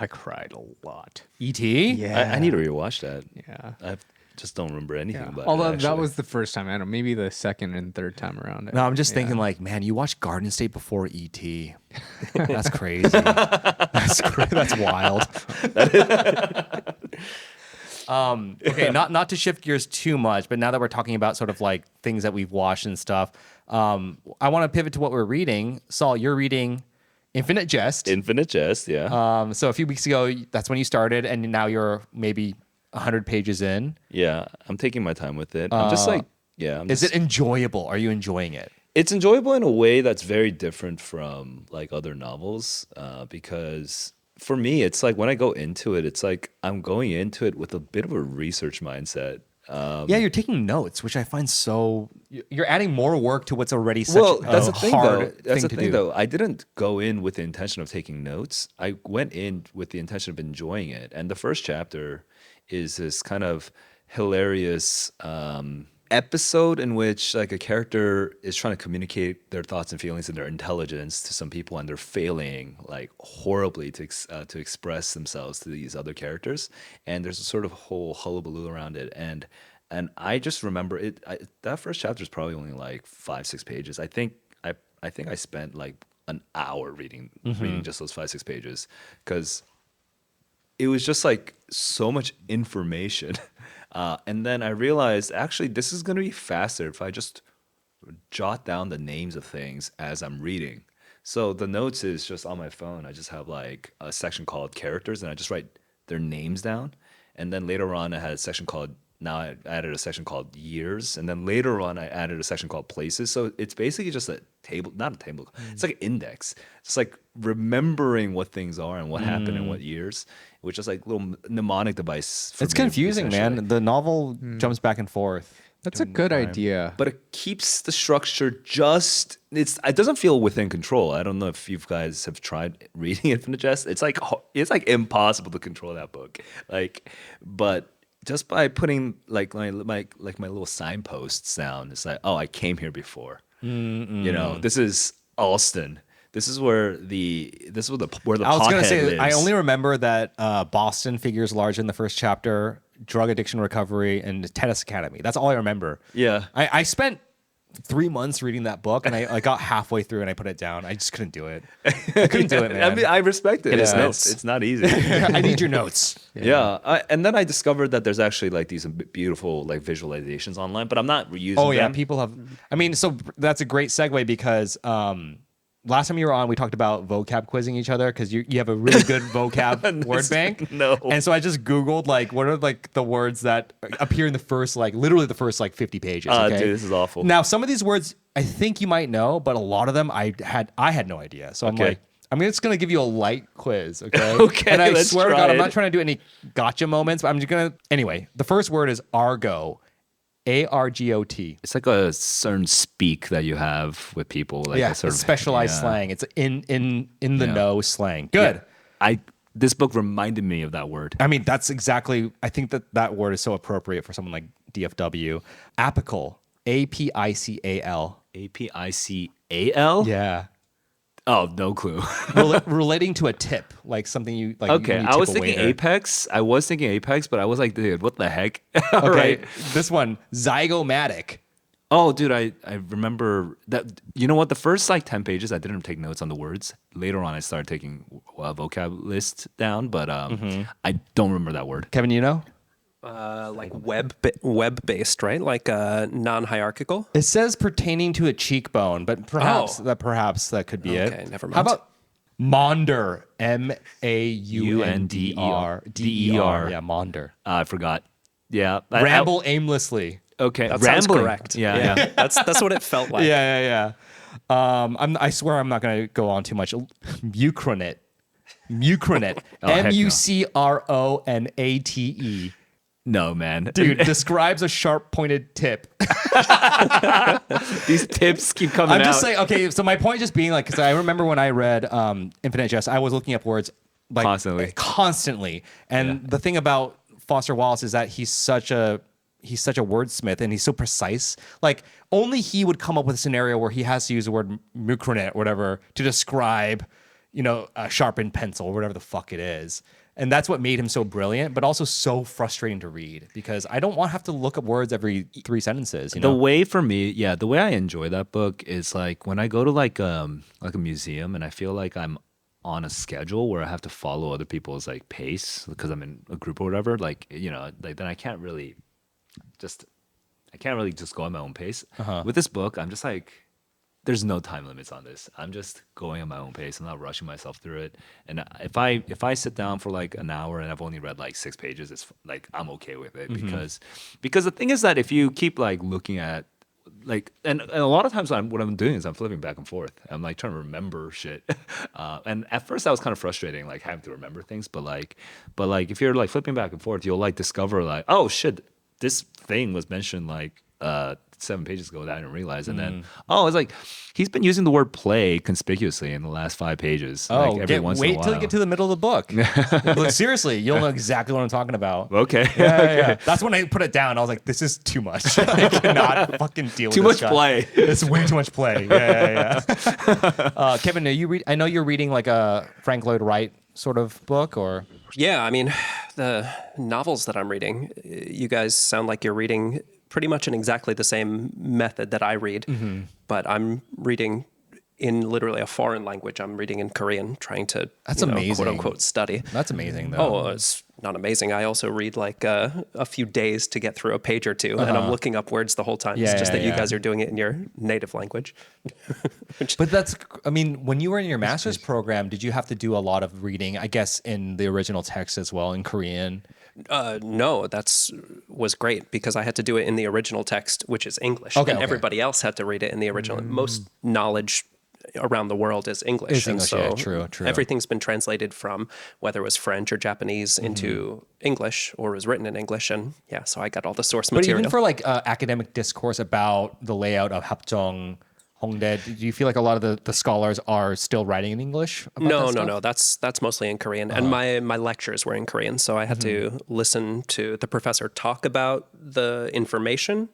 cried a lot. E.T. Yeah. I need to rewatch that. Yeah. I just don't remember anything about it. Although that actually. was the first time. I don't know, maybe the second and third time around. No, I'm just thinking like, man, you watched Garden State before E.T. That's crazy. That's wild. Okay, not to shift gears too much, but now that we're talking about sort of like things that we've watched and stuff, I want to pivot to what we're reading. Saul, you're reading Infinite Jest. Infinite Jest, yeah. So a few weeks ago, that's when you started, and now you're maybe 100 pages in. Yeah, I'm taking my time with it. I'm just like, yeah. Is it enjoyable? Are you enjoying it? It's enjoyable in a way that's very different from like other novels, because for me, it's like when I go into it, it's like I'm going into it with a bit of a research mindset. Yeah, you're taking notes, which I find so. You're adding more work to what's already such Well, that's a the thing, though. hard That's thing the to thing, do. though. I didn't go in with the intention of taking notes. I went in with the intention of enjoying it. And the first chapter is this kind of hilarious episode in which like a character is trying to communicate their thoughts and feelings and their intelligence to some people, and they're failing like horribly to express themselves to these other characters. And there's a sort of whole hullabaloo around it. And I just remember it. That first chapter is probably only like 5-6 pages. I think I I think I spent like an hour reading just those 5-6 pages because it was just like so much information. And then I realized actually this is going to be faster if I just jot down the names of things as I'm reading. So the notes is just on my phone. I just have like a section called characters and I just write their names down. And then later on I had a section called, now I added a section called years. And then later on I added a section called places. So it's basically just a table, not a table, it's like an index. It's like remembering what things are and what happened in what years, which is like a little mnemonic device. For It's me, confusing, essentially. man. The novel jumps back and forth. That's a good idea. But it keeps the structure just it doesn't feel within control. I don't know if you guys have tried reading Infinite Jest. It's like impossible to control that book. Like, but just by putting like my little signposts down, it's like, oh, I came here before. You know, this is Alston. This is where the I was gonna say, lives. I only remember that Boston figures large in the first chapter, drug addiction recovery, and tennis academy. That's all I remember. Yeah. I spent 3 months reading that book, and I got halfway through and I put it down. I just couldn't do it. I couldn't do it, man. I mean, I respect it. It is Yeah, notes. It's not easy. I need your notes. Yeah, and then I discovered that there's actually like these beautiful like visualizations online, but I'm not using Oh yeah, them. people have. I mean, so that's a great segue because last time you were on, we talked about vocab quizzing each other because you have a really good vocab word bank. No. And so I just Googled like what are like the words that appear in the first literally the first 50 pages. Okay? Dude, this is awful. Now some of these words I think you might know, but a lot of them I had no idea. So I'm Okay. like, I'm just gonna give you a light quiz, okay? Okay, And I let's swear to try God, I'm it. not trying to do any gotcha moments, but I'm just gonna. Anyway, the first word is argot. ARGOT. It's like a certain speak that you have with people, like Yeah, a sort it's of specialized slang. It's in the know slang. Good. This book reminded me of that word. I mean, that's exactly. I think that word is so appropriate for someone like DFW. Apical. APICAL. APICAL? Yeah. Oh, no clue. Relating to a tip, like something you like. Okay, when you I was tip a thinking waiter. Apex. but I was like, dude, what the heck? Okay, Right. this one zygomatic. Oh, dude, I remember that. You know what? The first 10 pages, I didn't take notes on the words. Later on, I started taking vocab list down, but I don't remember that word. Kevin, you know? Like web based, right? Like non-hierarchical. It says pertaining to a cheekbone, but perhaps that could be it. Okay, never How mind. about maunder? MAUNDER. DER. Yeah, maunder. I forgot. Yeah. Ramble aimlessly. Okay. That sounds Rambling. correct. Yeah. That's what it felt like. Yeah. I swear I'm not going to go on too much. Mucronate. Mucronate. Oh, heck no. MUCRONATE. No, man. Dude, describes a sharp-pointed tip. These tips keep coming out. I'm just saying, okay, so my point just being because I remember when I read Infinite Jest, I was looking up words constantly. And the thing about Foster Wallace is that he's such a wordsmith and he's so precise. Like only he would come up with a scenario where he has to use the word mucronate or whatever to describe, a sharpened pencil or whatever the fuck it is. And that's what made him so brilliant, but also so frustrating to read because I don't want to have to look up words every 3 sentences. The way for me, the way I enjoy that book is like when I go to like a museum and I feel like I'm on a schedule where I have to follow other people's pace because I'm in a group or whatever. Then I can't really just go at my own pace. With this book, I'm just like, there's no time limits on this. I'm just going at my own pace. I'm not rushing myself through it. And if I sit down for an hour and I've only read 6 pages, it's I'm okay with it because the thing is that if you keep looking at and a lot of times what I'm doing is I'm flipping back and forth. I'm trying to remember shit. And at first that was kind of frustrating, having to remember things. But if you're flipping back and forth, you'll discover oh shit, this thing was mentioned 7 pages ago that I didn't realize, and then it's he's been using the word play conspicuously in the last 5 pages. Wait till you get to the middle of the book. Look, seriously, you'll know exactly what I'm talking about. Okay. Yeah. That's when I put it down. I was like, this is too much. I cannot fucking deal with Too this much guy. play. It's way too much play. Yeah. Kevin, I know you're reading a Frank Lloyd Wright sort of book, or Yeah, I mean, the novels that I'm reading, you guys sound like you're reading pretty much in exactly the same method that I read, but I'm reading in literally a foreign language. I'm reading in Korean, trying to That's amazing. quote unquote study. That's amazing, though. Oh, it's not amazing. I also read like a few days to get through a page or two, and I'm looking up words the whole time. It's just that you guys are doing it in your native language. But that's, I mean, when you were in your master's program, did you have to do a lot of reading, I guess, in the original text as well, in Korean? No, was great because I had to do it in the original text, which is English, Okay, and okay. everybody else had to read it in the original. Most knowledge around the world is English. Is and English, so yeah, true. everything's been translated from whether it was French or Japanese into English or was written in English. And yeah, so I got all the source But material. even for like academic discourse about the layout of Hapjeong, Hongdae, do you feel like a lot of the scholars are still writing in English? About No. That's mostly in Korean. And my lectures were in Korean. So I had to listen to the professor talk about the information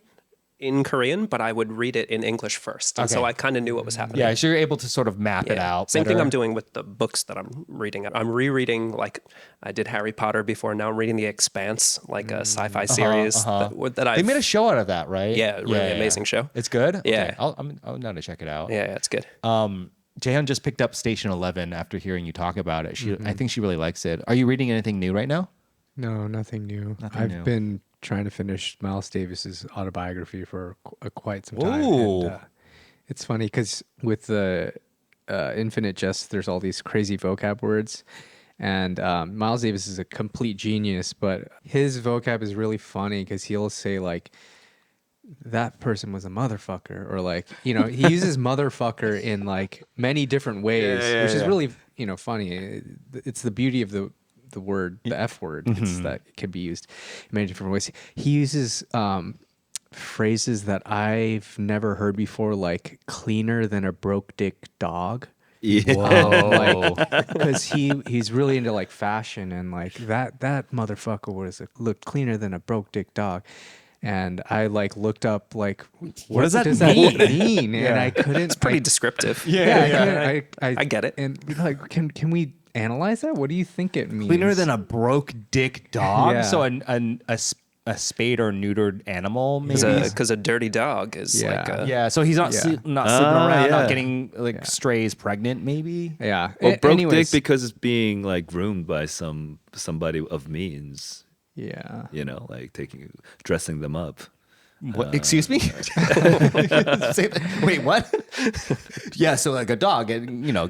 in Korean, but I would read it in English first. And so Okay. I kind of knew what was happening. Yeah, so you're able to sort of map it out. Same thing better. I'm doing with the books that I'm reading. I'm rereading, like I did Harry Potter before. Now I'm reading The Expanse, like a sci-fi series that I They made a show out of that, right? Yeah, really amazing show. It's good? Yeah. Okay. I'll now to check it out. yeah, it's good. Jaehyun just picked up Station 11 after hearing you talk about it. I think she really likes it. Are you reading anything new right now? No, nothing new. Nothing I've new. been trying to finish Miles Davis's autobiography for quite some time. Ooh. And, it's funny because with the Infinite Jest, there's all these crazy vocab words. And Miles Davis is a complete genius, but his vocab is really funny because he'll say like, that person was a motherfucker, or like, he uses motherfucker in like many different ways, which is really, funny. It's the beauty of the word, the F word. It's that it can be used in many different ways. He uses phrases that I've never heard before, like cleaner than a broke dick dog. Yeah. Because he's really into like fashion, and like that motherfucker looked cleaner than a broke dick dog. And I like looked up like what does that mean? And I couldn't. It's pretty descriptive. I get it. And like, can we analyze that? What do you think it means? Cleaner than a broke dick dog? Yeah. So a spayed or neutered animal, maybe? Because a dirty dog is Yeah. like a... Yeah, so he's not Yeah. not sleeping around, yeah. not getting like strays pregnant, maybe. Yeah. Well, broke Anyways, dick because it's being like groomed by somebody of means. yeah. Like dressing them up. What? Excuse me? Say that- Wait, what? Yeah, so like a dog,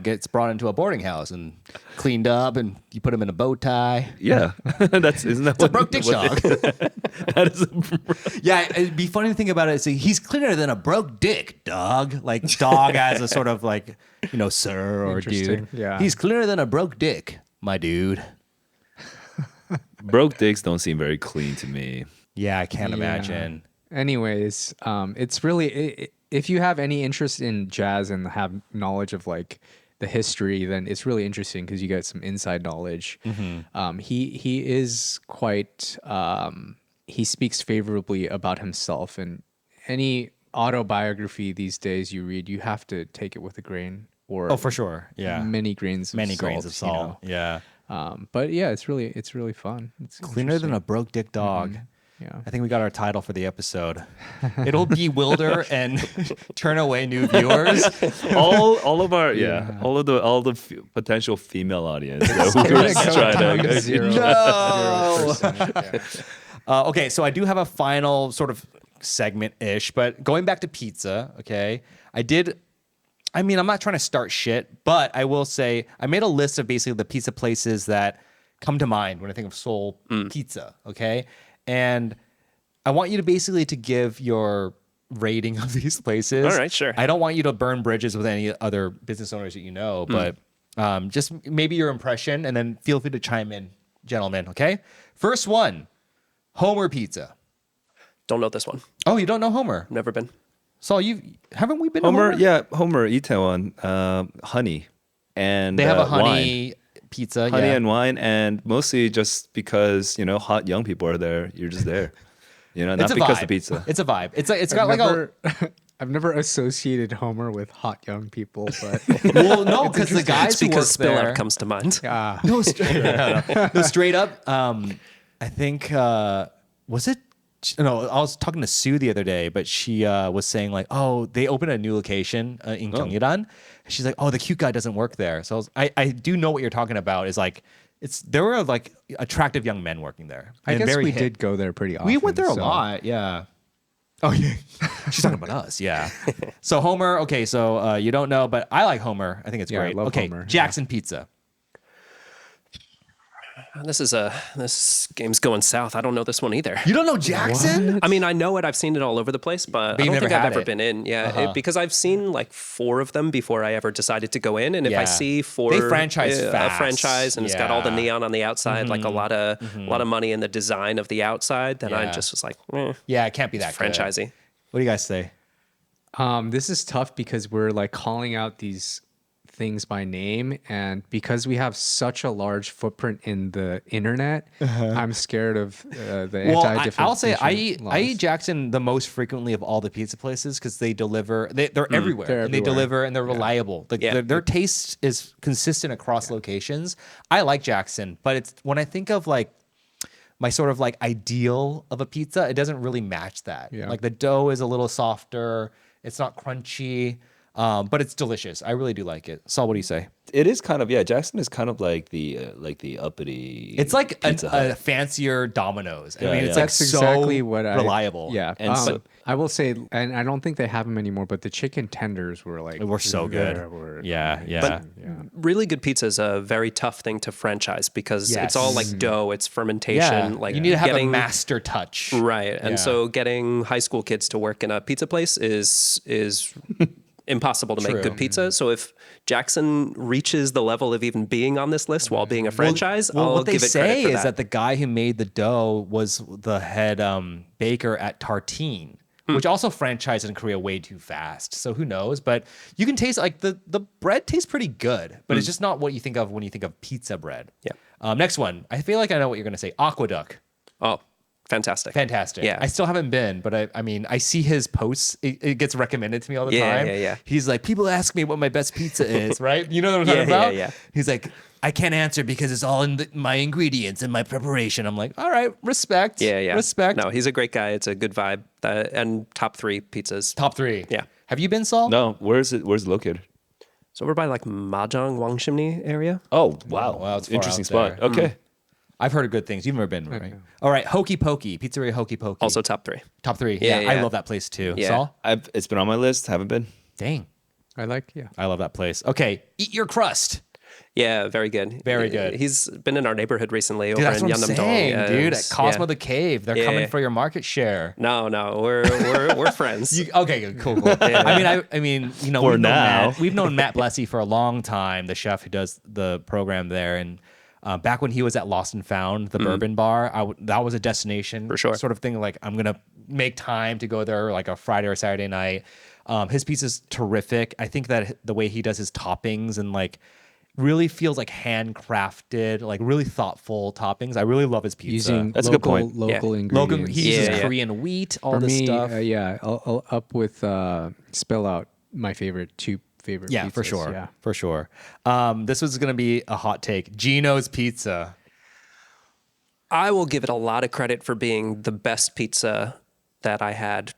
gets brought into a boarding house and cleaned up, and you put him in a bow tie. Yeah, isn't that It's a broke dick dog. That is Yeah, it'd be funny to think about it. Say he's cleaner than a broke dick dog. Like dog as a sort of like sir or dude. Interesting, yeah. He's cleaner than a broke dick, my dude. broke dicks don't seem very clean to me. Yeah, I can't Yeah. imagine. Anyways, it's really if you have any interest in jazz and have knowledge of like the history, then it's really interesting because you get some inside knowledge. He is quite he speaks favorably about himself, and any autobiography these days you read, you have to take it with a grain or Oh, for sure. Yeah, many grains of grains of salt. Yeah, but yeah, it's really fun. It's cleaner than a broke dick dog. Yeah. I think we got our title for the episode. It'll bewilder and turn away new viewers. all of our all the potential female audience that we were trying to No. 0%, Okay, so I do have a final sort of segment-ish, but going back to pizza, okay, I'm not trying to start shit, but I will say I made a list of basically the pizza places that come to mind when I think of Seoul pizza, okay? And I want you to basically to give your rating of these places. All right, sure. I don't want you to burn bridges with any other business owners that you know, but just maybe your impression, and then feel free to chime in, gentlemen, okay? First one, Homer Pizza. Don't know this one. Oh, you don't know Homer? Never been. So haven't we been Homer, to Homer? yeah, Homer Itaewon, honey, and They have a honey wine. pizza. Honey yeah. and wine, and mostly just because hot young people are there. You're just there, not It's a because vibe. of pizza. It's a vibe. It's got like a I've never associated Homer with hot young people, but well, no, because the guys It's who work because Spillout there. comes to mind. No, straight up. I think was it no, I was talking to Sue the other day, but she was saying like, oh, they opened a new location in Gyeonggi-dan. She's like, oh, the cute guy doesn't work there. So I do know what you're talking about. Is like, there were like attractive young men working there. I and guess very we hip. did go there pretty often. We went there a so- lot. Yeah. Oh yeah. She's talking about us. Yeah. So Homer. Okay. So you don't know, but I like Homer. I think it's Yeah, I great. love Okay. Homer, Jackson Pizza. This game's going south. I don't know this one either. You don't know Jackson? I mean, I know it. I've seen it all over the place, but I you've don't never think I've had ever it. been in. Yeah, because I've seen like 4 of them before I ever decided to go in. And if I Yeah. see 4, They franchise a fast. franchise, and it's got all the Yeah. neon on the outside, like a lot of money in the design of the outside, then I Yeah. just was like, Yeah, it can't be that good. franchisey. What do you guys say? This is tough because we're like calling out these things by name, and because we have such a large footprint in the internet, I'm scared of the Well, anti-defamation I'll say I eat laws. Jackson the most frequently of all the pizza places because they deliver. They're everywhere. They're and they everywhere. deliver and they're reliable. Like Yeah. their taste is consistent across locations. I like Jackson, but it's when I think of like my sort of like ideal of a pizza, it doesn't really match that. Yeah. Like the dough is a little softer. It's not crunchy. But it's delicious. I really do like it. Saul, what do you say? It is kind of Jackson is kind of like the uppity. It's like Pizza a Hut. fancier Domino's. I Yeah, mean, it's yeah. like That's so exactly what I reliable. Yeah, And so- I will say, and I don't think they have them anymore. But the chicken tenders were like We're so good. Yeah, yeah. Really good pizza is a very tough thing to franchise because it's all like dough, it's fermentation. Like you need to have getting, a master touch. right? And Yeah. so getting high school kids to work in a pizza place is impossible to make True. good pizza. So if Jackson reaches the level of even being on this list while being a franchise, Well, I'll what they give it credit say for is that the guy who made the dough was the head baker at Tartine, which also franchised in Korea way too fast. So who knows? But you can taste like the bread tastes pretty good, but it's just not what you think of when you think of pizza bread. Yeah. Next one. I feel like I know what you're gonna say. Aqueduct. Oh, fantastic. Fantastic. Yeah. I still haven't been, but I mean, I see his posts. It gets recommended to me all the Yeah, time. yeah. He's like, people ask me what my best pizza is, right? You know what I'm Yeah, talking yeah, about? yeah. He's like, I can't answer because it's all in my ingredients and my preparation. I'm like, all right, respect. Yeah. Respect. No, he's a great guy. It's a good vibe. And top 3 pizzas. Top 3. Yeah. Have you been, Saul? No, where's it located? So we're by like Mahjong, Wangshimni area. Oh wow, Wow, it's far interesting out spot. there. Okay, I've heard of good things. You've never been, right? All right, Hokey Pokey, Pizzeria Hokey Pokey. Also top 3. top 3. Yeah, I yeah. love that place too. Yeah. Saul? it's been on my list. Haven't been. Dang. I like I love that place. Okay, Eat Your Crust. Yeah, very good. Very good. He's been in our neighborhood recently Dude, over that's in what I'm Yeonnam-dong. saying, dude. At Cosmo yeah. the Cave, they're Yeah. coming for your market share. No, we're friends. Okay, good, cool. I mean, you know, For now. we've known Matt Blessy for a long time, the chef who does the program there, and back when he was at Lost and Found, the Bourbon Bar, that was a destination For sure. sort of thing. Like, I'm gonna make time to go there, like a Friday or Saturday night. His pizza's terrific. I think that the way he does his toppings and like really feels like handcrafted, like really thoughtful toppings. I really love his pizza. using That's a good local point. local Yeah. ingredients. He uses Yeah. Korean wheat, all For this me, stuff. I'll up with Spillout. My two favorite. Yeah, pizzas. for sure. Yeah. For sure. This was going to be a hot take. Gino's Pizza. I will give it a lot of credit for being the best pizza that I had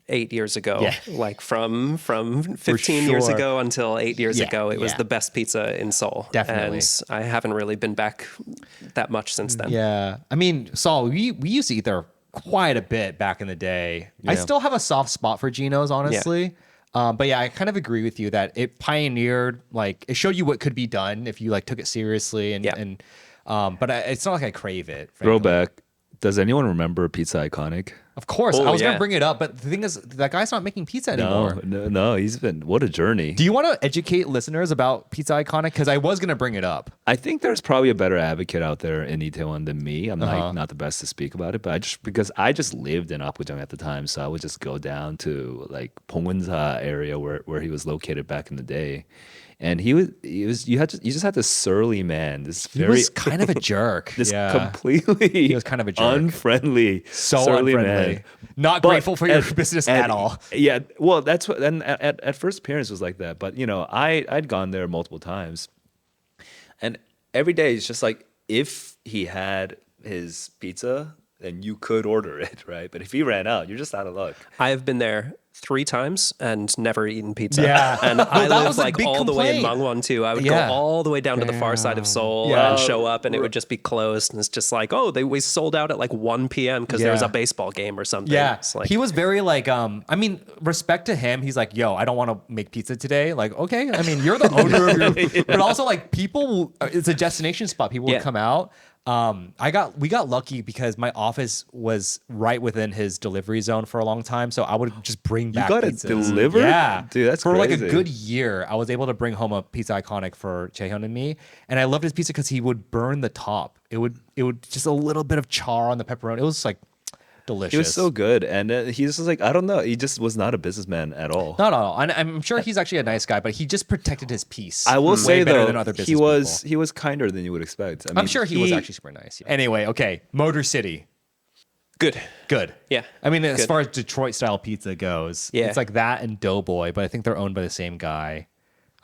8 years ago. Yeah. Like from 15 years sure. ago until 8 years Yeah, ago, it was yeah. the best pizza in Seoul. Definitely. And I haven't really been back that much since then. Yeah. I mean, Saul, we used to eat there quite a bit back in the day. I Yeah. still have a soft spot for Gino's, honestly. But yeah, I kind of agree with you that it pioneered, like, it showed you what could be done if you like took it seriously. But it's not like I crave it. frankly. Throwback. Does anyone remember Pizza Iconic? Of course. Oh, I was going yeah. to bring it up, but the thing is, that guy's not making pizza anymore. No. He's been what a journey. Do you want to educate listeners about Pizza Iconic? Because I was going to bring it up. I think there's probably a better advocate out there in Itaewon than me. I'm like not the best to speak about it, but because I just lived in Apgujeong at the time, so I would just go down to like Pongwonsa area where he was located back in the day. And you just had this surly man, this He very was kind of a jerk. this yeah. completely He was kind of a jerk. unfriendly, So surly unfriendly. man. Not But grateful for your business at all. Yeah, well, that's what. And at first appearance was like that, but you know, I'd gone there multiple times, and every day it's just like if he had his pizza, then you could order it, right? But if he ran out, you're just out of luck. I have been there 3 times and never eaten pizza. Yeah. And Well, I that live was a like big all the way in complaint. Mangwon too. I would Yeah. go all the way down to the far side of Seoul Yeah. and show up, and it would just be closed. And it's just like, oh, we sold out at like 1 p.m. because there was Yeah. a baseball game or something. Yeah, It's like, he was very like, I mean, respect to him. He's like, yo, I don't want to make pizza today. Like, okay, I mean, you're the owner of your, but also like people, it's a destination spot. People Yeah. would come out. We got lucky because my office was right within his delivery zone for a long time, so I would just bring back. got it pizzas. delivered? Yeah, Dude, that's for like a crazy. good year. I was able to bring home a pizza iconic for Chaehyun and me, and I loved his pizza because he would burn the top. It would just a little bit of char on the pepperoni. It was like delicious. He was so good, and he's just like, I don't know, he just was not a businessman at all. No, no, no. And I'm sure he's actually a nice guy, but he just protected his peace. I will way say better though, than other business he people. was kinder than you would expect. I mean, I'm sure he was actually super nice. Anyway, okay, Motor City, good. good. Yeah, I mean, as good. far as Detroit style pizza goes, Yeah. it's like that and Doughboy, but I think they're owned by the same guy.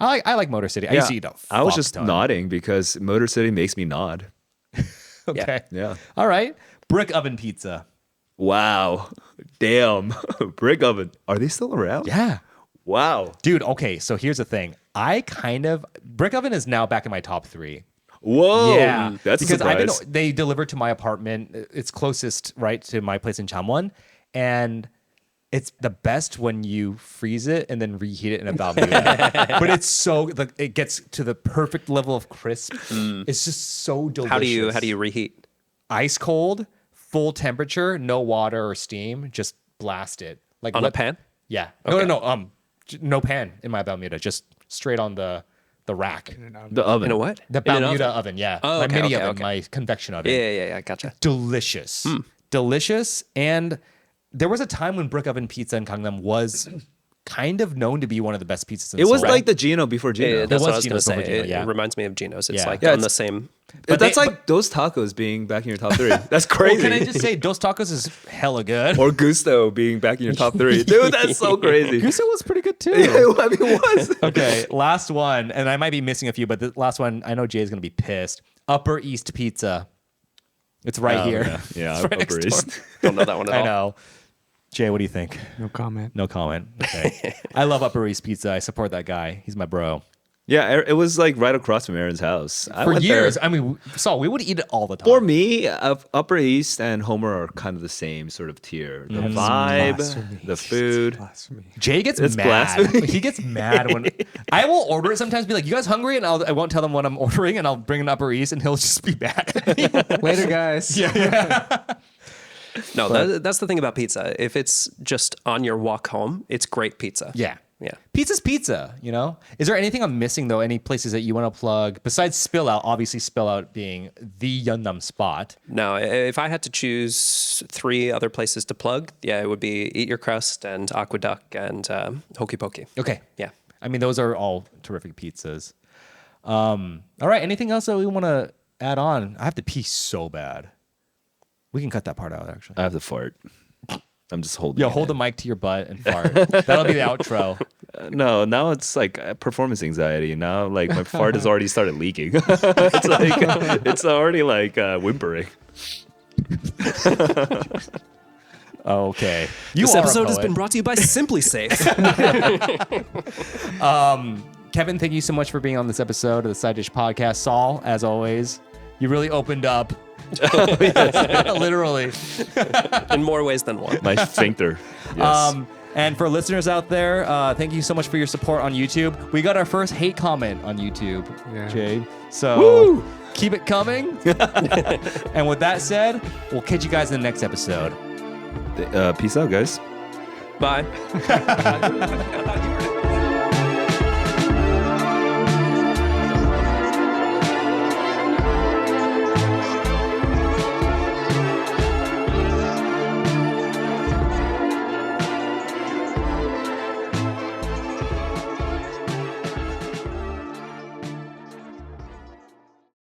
I like Motor City. I used to eat a I was fuck just ton. nodding because Motor City makes me nod. Okay. Yeah. All right. Brick oven pizza. Wow. Damn. Brick oven. Are they still around? Yeah. Wow. Dude, okay, so here's the thing. Brick oven is now back in my top 3. Whoa. Yeah, That's because a surprise. they delivered to my apartment. It's closest, right, to my place in Chamwon, and it's the best when you freeze it and then reheat it in a balmuda. But it's so like it gets to the perfect level of crisp. It's just so delicious. How do you reheat? Ice cold, full temperature, no water or steam, just blast it like On a pan? Yeah. Okay. No. No pan in my balmuda, just straight on the rack. The oven. In a what? The In an Balmuda oven? oven, yeah. Oh, my okay, mini okay, oven, okay. my convection oven. Yeah, gotcha. Delicious. Delicious. And there was a time when brick oven pizza in Gangnam was kind of known to be one of the best pizzas in It was Seoul. like the Gino before Gino. Yeah, that's was what I was going to Gino's say. before Gino, It yeah. reminds me of Gino's. It's Yeah. like Yeah, on the it's- same. But that's they- like those tacos being back in your top 3. That's Well, crazy. can I just say, Dos Tacos is hella good. Or Gusto being back in your top 3. Dude, that's so crazy. Gusto was pretty good too. I mean, it was. Okay, last one, and I might be missing a few, but the last one, I know Jay's gonna be pissed. Upper East Pizza. It's right Oh, here. Yeah, It's right next Upper door. East. Don't know that one at all. I know. Jay, what do you think? No comment. No comment. Okay. I love Upper East Pizza. I support that guy. He's my bro. Yeah, it was like right across from Aaron's house. I For went there. years, I mean, we would eat it all the time. For me, Upper East and Homer are kind of the same sort of tier. The vibe, the food. Blasphemy. Jay gets It's mad. blasphemy. He gets mad when I will order it sometimes. Be like, "You guys hungry?" And I won't tell them what I'm ordering, and I'll bring an Upper East, and he'll just be mad at me. Later, guys. No, that's the thing about pizza. If it's just on your walk home, it's great pizza. Yeah. Yeah. Pizza's pizza, you know? Is there anything I'm missing, though? Any places that you want to plug besides Spillout? Obviously, Spillout being the Yeonnam spot. No, if I had to choose 3 other places to plug, yeah, it would be Eat Your Crust and Aqueduct and Hokey Pokey. Okay. Yeah. I mean, those are all terrific pizzas. All right. Anything else that we want to add on? I have to pee so bad. We can cut that part out, actually. I have to fart. I'm just holding. Yo, it hold the in. mic to your butt and fart. That'll be the outro. No, now it's like performance anxiety. Now, like my fart has already started leaking. It's like it's already like whimpering. Okay. This are a episode has poet. been brought to you by Simply Safe. Kevin, thank you so much for being on this episode of the Side Dish Podcast. Saul, as always, you really opened up. Literally. In more ways than one. My sphincter. Yes. And for listeners out there, thank you so much for your support on YouTube. We got our first hate comment on YouTube, Yeah. Jade. So keep it coming. And with that said, we'll catch you guys in the next episode. Peace out, guys. Bye.